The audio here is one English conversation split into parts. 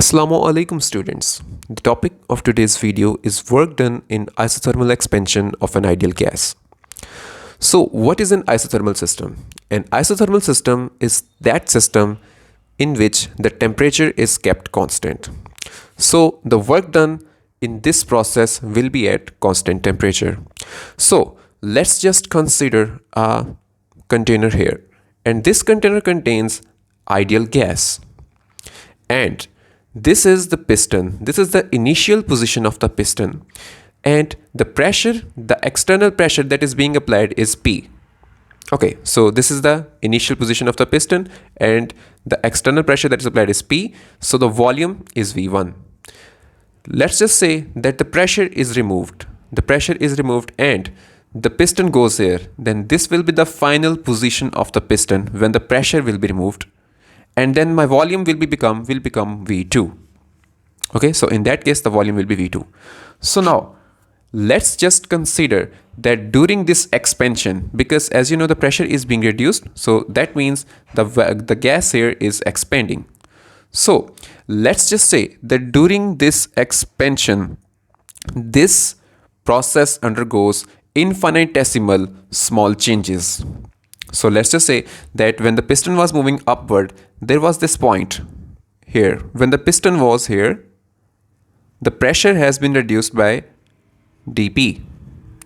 Assalamu alaikum students. The topic of today's video is work done in isothermal expansion of an ideal gas. So what is an isothermal system? An isothermal system is that system in which the temperature is kept constant. So the work done in this process will be at constant temperature. So let's just consider a container here, and this container contains ideal gas, and this is the piston. This is the initial position of the piston, and the pressure, the external pressure that is being applied is P. Okay, so this is the initial position of the piston and the external pressure that is applied is P. So the volume is V1. Let's just say that the pressure is removed. The pressure is removed and the piston goes here. Then this will be the final position of the piston when the pressure will be removed. And then my volume will become V2. Okay, so in that case the volume will be V2. So now let's just consider that during this expansion, because as you know the pressure is being reduced, so that means the gas here is expanding. So let's just say that during this expansion, this process undergoes infinitesimal small changes. So let's just say that when the piston was moving upward, there was this point here. When the piston was here, the pressure has been reduced by dP.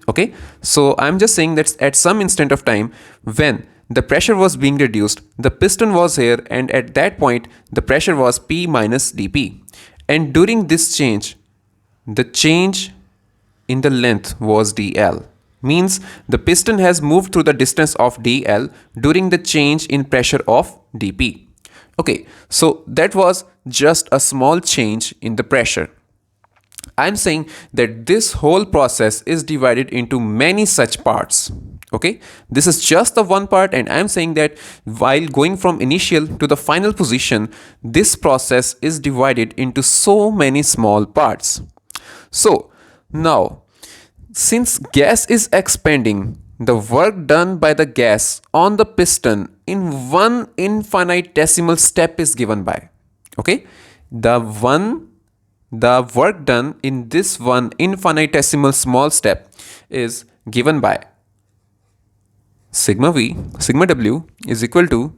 Okay, so I'm just saying that at some instant of time when the pressure was being reduced, the piston was here, and at that point the pressure was P minus dP. And during this change, the change in the length was dl. Means the piston has moved through the distance of dl during the change in pressure of dP. Okay, so that was just a small change in the pressure. I'm saying that this whole process is divided into many such parts. Okay, this is just the one part, and I'm saying that while going from initial to the final position, this process is divided into so many small parts. So now, since gas is expanding, the work done by the gas on the piston in one infinitesimal step is given by, okay, the work done in this one infinitesimal small step is given by sigma W is equal to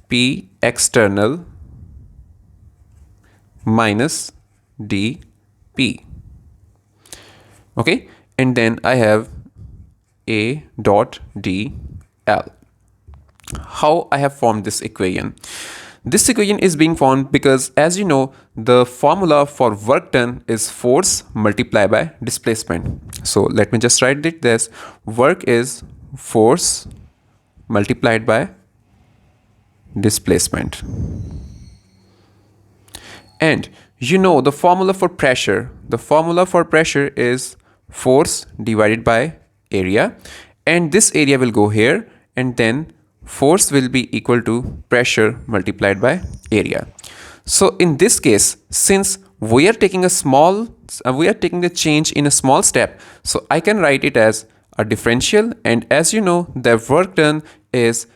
P external minus dP. Okay, and then I have A dot dl. How I have formed this equation? This equation is being formed because, as you know, the formula for work done is force multiplied by displacement. So let me just write it as work is force multiplied by displacement. And you know the formula for pressure. The formula for pressure is force divided by area, and this area will go here, and then force will be equal to pressure multiplied by area. So in this case, since we are taking the change in a small step, so I can write it as a differential, and as you know the work done is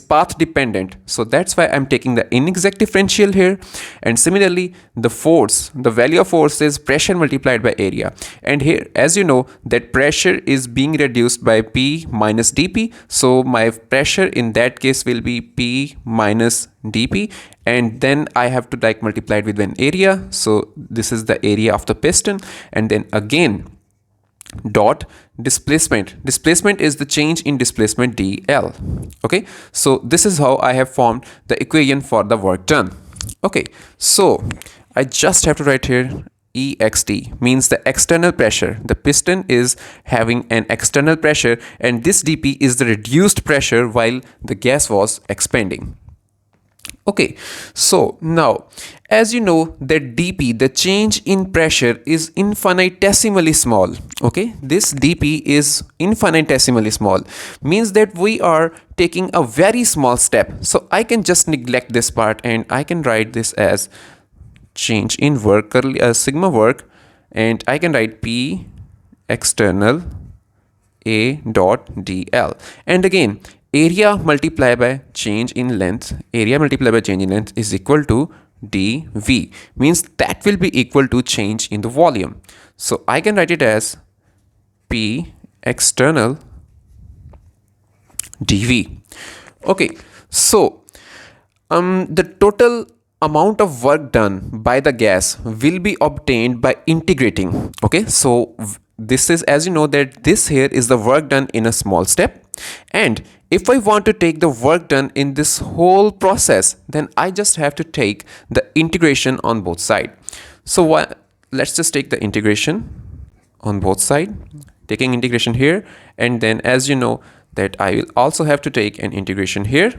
path dependent, so that's why I'm taking the inexact differential here. And similarly, the value of force is pressure multiplied by area, and here, as you know, that pressure is being reduced by P minus dP, so my pressure in that case will be P minus dP, and then I have to multiply it with an area, so this is the area of the piston, and then again dot displacement is the change in displacement dl. Okay, so this is how I have formed the equation for the work done. Okay, so I just have to write here ext, means the external pressure. The piston is having an external pressure, and this dp is the reduced pressure while the gas was expanding. Okay, so now, as you know that dP, the change in pressure, is infinitesimally small. Okay, this dP is infinitesimally small, means that we are taking a very small step. So I can just neglect this part, and I can write this as change in work, sigma work, and I can write P external A dot dl, and again area multiplied by change in length is equal to dV, means that will be equal to change in the volume. So I can write it as P external dV. Okay, so the total amount of work done by the gas will be obtained by integrating. Okay, so this is, as you know, that this here is the work done in a small step, and if I want to take the work done in this whole process, then I just have to take the integration on both sides. So let's just take the integration on both sides, taking integration here, and then as you know that I will also have to take an integration here,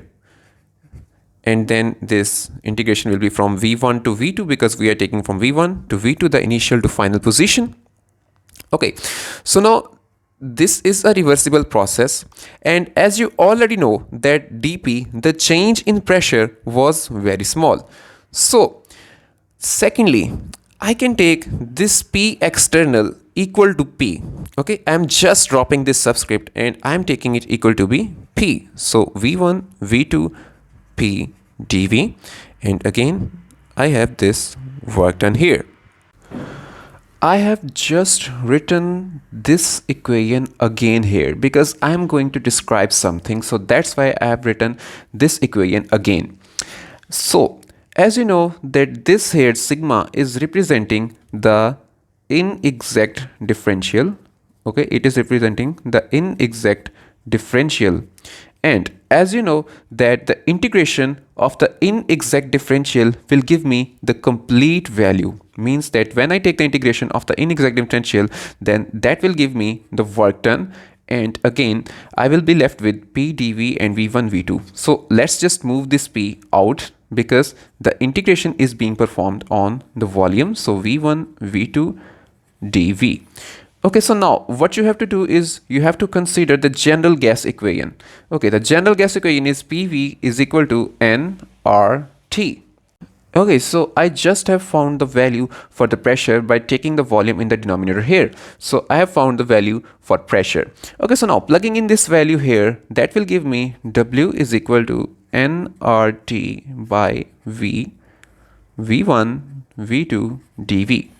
and then this integration will be from V1 to V2 because we are taking from V1 to V2 the initial to final position. Okay, so now this is a reversible process, and as you already know that dP, the change in pressure, was very small. So secondly, I can take this P external equal to P. Okay, I'm just dropping this subscript and I'm taking it equal to be P. So V1 V2 P dV, and again I have this work done here. I have just written this equation again here because I am going to describe something, so that's why I have written this equation again. So as you know that this here sigma is representing the inexact differential. Okay, it is representing the inexact differential, and as you know that the integration of the inexact differential will give me the complete value, means that when I take the integration of the inexact differential, then that will give me the work done, and again I will be left with P dV and V1 V2. So let's just move this P out because the integration is being performed on the volume, so V1 V2 dV. Okay, so now what you have to do is you have to consider the general gas equation. Okay, the general gas equation is PV is equal to nRT. Okay, so I just have found the value for the pressure by taking the volume in the denominator here. So I have found the value for pressure. Okay, so now plugging in this value here, that will give me W is equal to nRT by V, V1, V2 dV.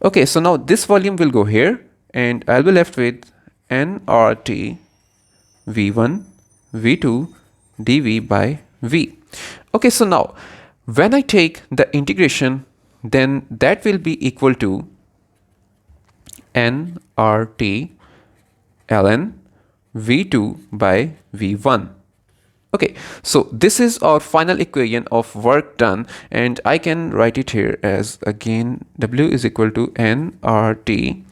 Okay, so now this volume will go here, and I'll be left with nRT V1 V2 dV by V. Okay, so now when I take the integration, then that will be equal to nRT ln V2 by V1. Okay, so this is our final equation of work done, and I can write it here as again W is equal to nRT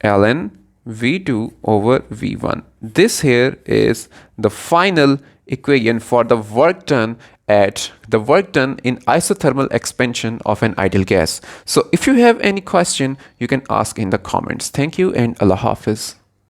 ln V2 over V1. This here is the final equation for the work done in isothermal expansion of an ideal gas. So if you have any question, you can ask in the comments. Thank you and Allah Hafiz.